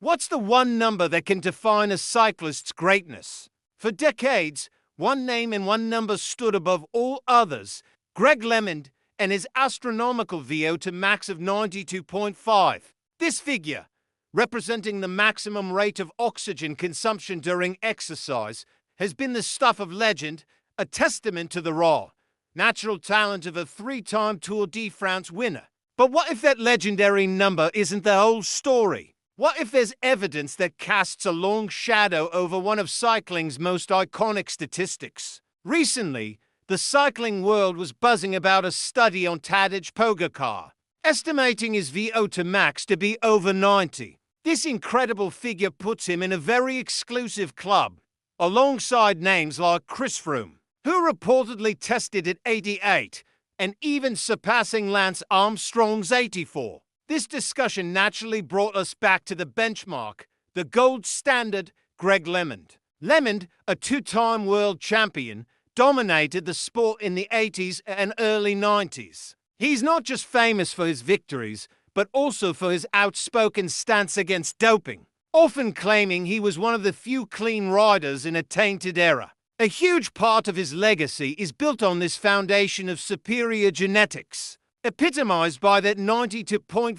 What's the one number that can define a cyclist's greatness? For decades, one name and one number stood above all others: Greg Lemond and his astronomical VO2 Max of 92.5. This figure, representing the maximum rate of oxygen consumption during exercise, has been the stuff of legend, a testament to the raw, natural talent of a three-time Tour de France winner. But what if that legendary number isn't the whole story? What if there's evidence that casts a long shadow over one of cycling's most iconic statistics? Recently, the cycling world was buzzing about a study on Tadej Pogačar, estimating his VO2 max to be over 90. This incredible figure puts him in a very exclusive club, alongside names like Chris Froome, who reportedly tested at 88, and even surpassing Lance Armstrong's 84. This discussion naturally brought us back to the benchmark, the gold standard, Greg Lemond. Lemond, a two-time world champion, dominated the sport in the 80s and early 90s. He's not just famous for his victories, but also for his outspoken stance against doping, often claiming he was one of the few clean riders in a tainted era. A huge part of his legacy is built on this foundation of superior genetics, epitomized by that 92.5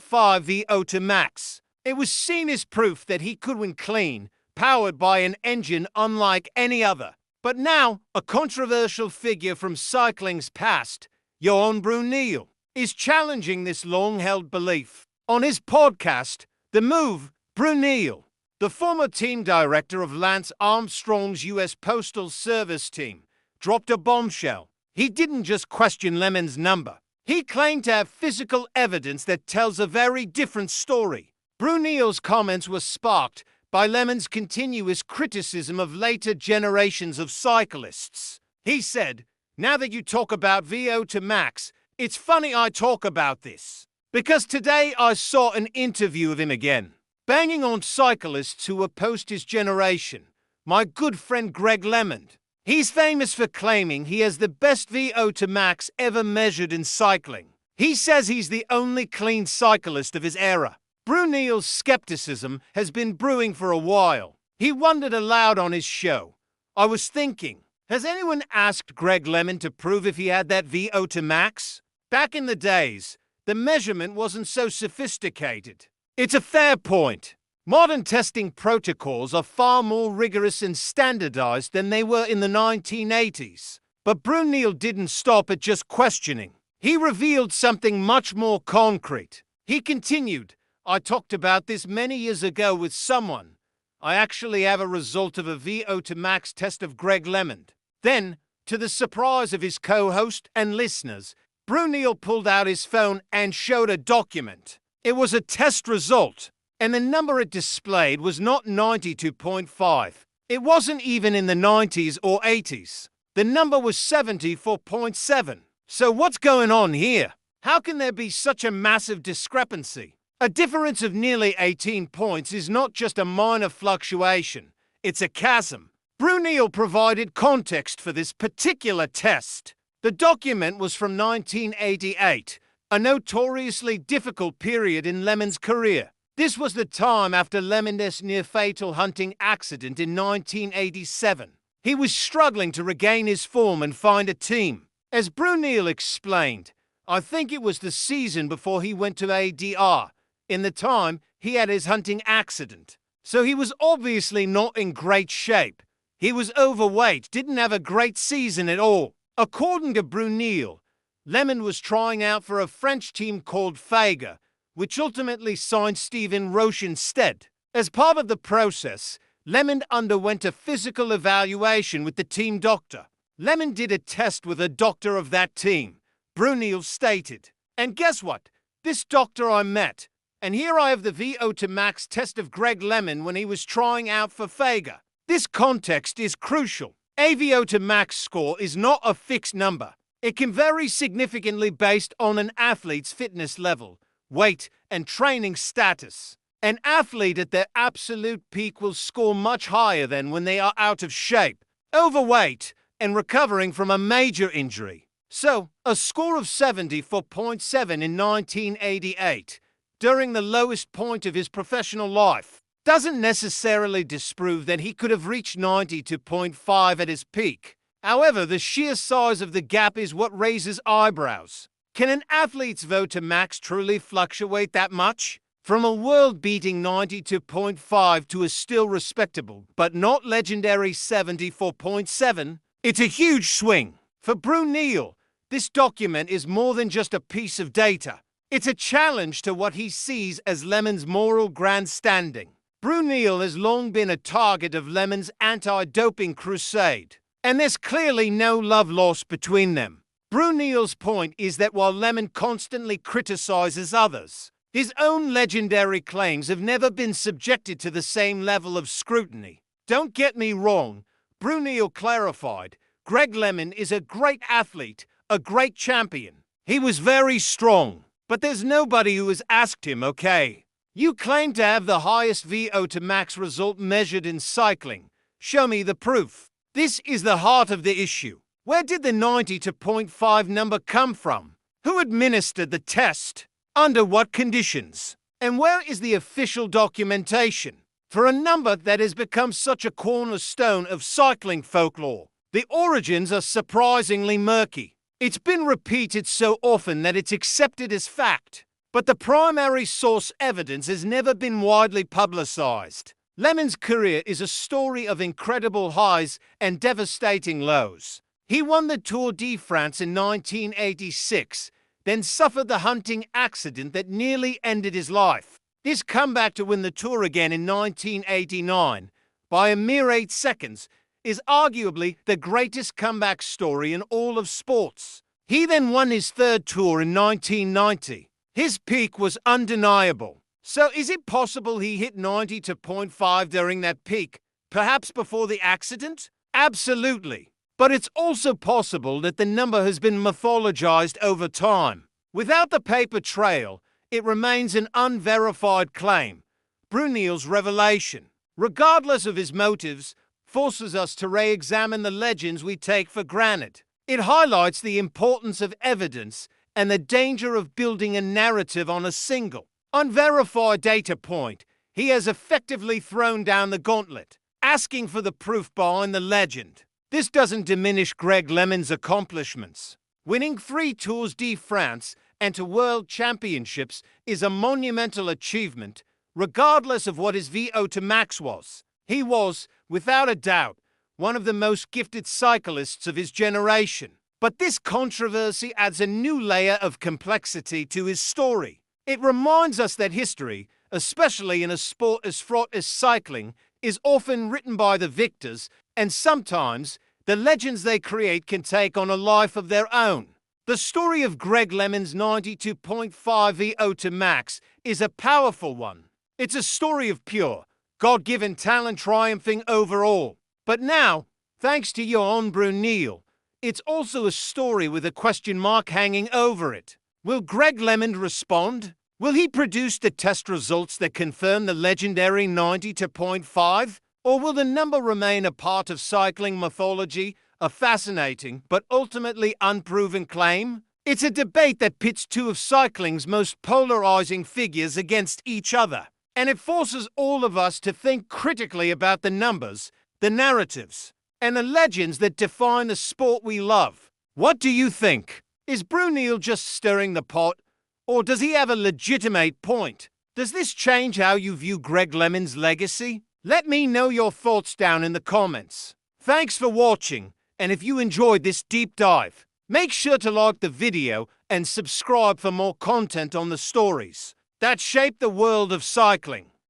VO2 max. It was seen as proof that he could win clean, powered by an engine unlike any other. But now, a controversial figure from cycling's past, Johan Bruyneel, is challenging this long-held belief. On his podcast, The Move, Bruyneel, the former team director of Lance Armstrong's U.S. Postal Service team, dropped a bombshell. He didn't just question Lemond's number. He claimed to have physical evidence that tells a very different story. Bruyneel's comments were sparked by Lemond's continuous criticism of later generations of cyclists. He said, "Now that you talk about VO2 max, it's funny I talk about this, because today I saw an interview of him again, banging on cyclists who were post his generation. My good friend Greg Lemond. He's famous for claiming he has the best VO2 max ever measured in cycling. He says he's the only clean cyclist of his era." Bruyneel's skepticism has been brewing for a while. He wondered aloud on his show, "I was thinking, has anyone asked Greg Lemond to prove if he had that VO2 max? Back in the days, the measurement wasn't so sophisticated." It's a fair point. Modern testing protocols are far more rigorous and standardized than they were in the 1980s. But Bruyneel didn't stop at just questioning. He revealed something much more concrete. He continued, "I talked about this many years ago with someone. I actually have a result of a VO2 max test of Greg Lemond." Then, to the surprise of his co-host and listeners, Bruyneel pulled out his phone and showed a document. It was a test result, and the number it displayed was not 92.5. It wasn't even in the 90s or 80s. The number was 74.7. So what's going on here? How can there be such a massive discrepancy? A difference of nearly 18 points is not just a minor fluctuation, it's a chasm. Bruyneel provided context for this particular test. The document was from 1988, a notoriously difficult period in Lemond's career. This was the time after Lemond's near-fatal hunting accident in 1987. He was struggling to regain his form and find a team. As Bruyneel explained, "I think it was the season before he went to ADR. In the time, he had his hunting accident. So he was obviously not in great shape. He was overweight, didn't have a great season at all." According to Bruyneel, Lemond was trying out for a French team called Fagor, which ultimately signed Stephen Roche instead. As part of the process, Lemond underwent a physical evaluation with the team doctor. Lemond did a test with a doctor of that team, Bruyneel stated. "And guess what? This doctor I met. And here I have the VO2 max test of Greg Lemond when he was trying out for Fagor." This context is crucial. A VO2 max score is not a fixed number. It can vary significantly based on an athlete's fitness level, weight, and training status. An athlete at their absolute peak will score much higher than when they are out of shape, overweight, and recovering from a major injury. So, a score of 74.7 in 1988, during the lowest point of his professional life, doesn't necessarily disprove that he could have reached 92.5 at his peak. However, the sheer size of the gap is what raises eyebrows. Can an athlete's VO2 max truly fluctuate that much? From a world-beating 92.5 to a still respectable, but not legendary 74.7, it's a huge swing. For Bruyneel, this document is more than just a piece of data. It's a challenge to what he sees as Lemond's moral grandstanding. Bruyneel has long been a target of Lemond's anti-doping crusade, and there's clearly no love lost between them. Bruyneel's point is that while Lemond constantly criticizes others, his own legendary claims have never been subjected to the same level of scrutiny. Don't get me wrong, Bruyneel clarified, Greg Lemond is a great athlete, a great champion. He was very strong, but there's nobody who has asked him, okay, you claim to have the highest VO2 max result measured in cycling. Show me the proof. This is the heart of the issue. Where did the 92.5 number come from? Who administered the test? Under what conditions? And where is the official documentation? For a number that has become such a cornerstone of cycling folklore, the origins are surprisingly murky. It's been repeated so often that it's accepted as fact, but the primary source evidence has never been widely publicized. Lemond's career is a story of incredible highs and devastating lows. He won the Tour de France in 1986, then suffered the hunting accident that nearly ended his life. His comeback to win the Tour again in 1989, by a mere 8 seconds, is arguably the greatest comeback story in all of sports. He then won his third Tour in 1990. His peak was undeniable. So is it possible he hit 92.5 during that peak, perhaps before the accident? Absolutely. But it's also possible that the number has been mythologized over time. Without the paper trail, it remains an unverified claim. Bruyneel's revelation, regardless of his motives, forces us to re-examine the legends we take for granted. It highlights the importance of evidence and the danger of building a narrative on a single, unverified data point. He has effectively thrown down the gauntlet, asking for the proof behind the legend. This doesn't diminish Greg Lemond's accomplishments. Winning 3 Tours de France and 2 World Championships is a monumental achievement, regardless of what his VO2 max was. He was, without a doubt, one of the most gifted cyclists of his generation. But this controversy adds a new layer of complexity to his story. It reminds us that history, especially in a sport as fraught as cycling, is often written by the victors, and sometimes the legends they create can take on a life of their own. The story of Greg Lemond's 92.5 VO2 max is a powerful one. It's a story of pure, God-given talent triumphing over all. But now, thanks to Johan Bruyneel, it's also a story with a question mark hanging over it. Will Greg Lemond respond? Will he produce the test results that confirm the legendary 92.5? Or will the number remain a part of cycling mythology, a fascinating but ultimately unproven claim? It's a debate that pits 2 of cycling's most polarizing figures against each other. And it forces all of us to think critically about the numbers, the narratives, and the legends that define the sport we love. What do you think? Is Bruyneel just stirring the pot? Or does he have a legitimate point? Does this change how you view Greg Lemond's legacy? Let me know your thoughts down in the comments. Thanks for watching, and if you enjoyed this deep dive, make sure to like the video and subscribe for more content on the stories that shape the world of cycling.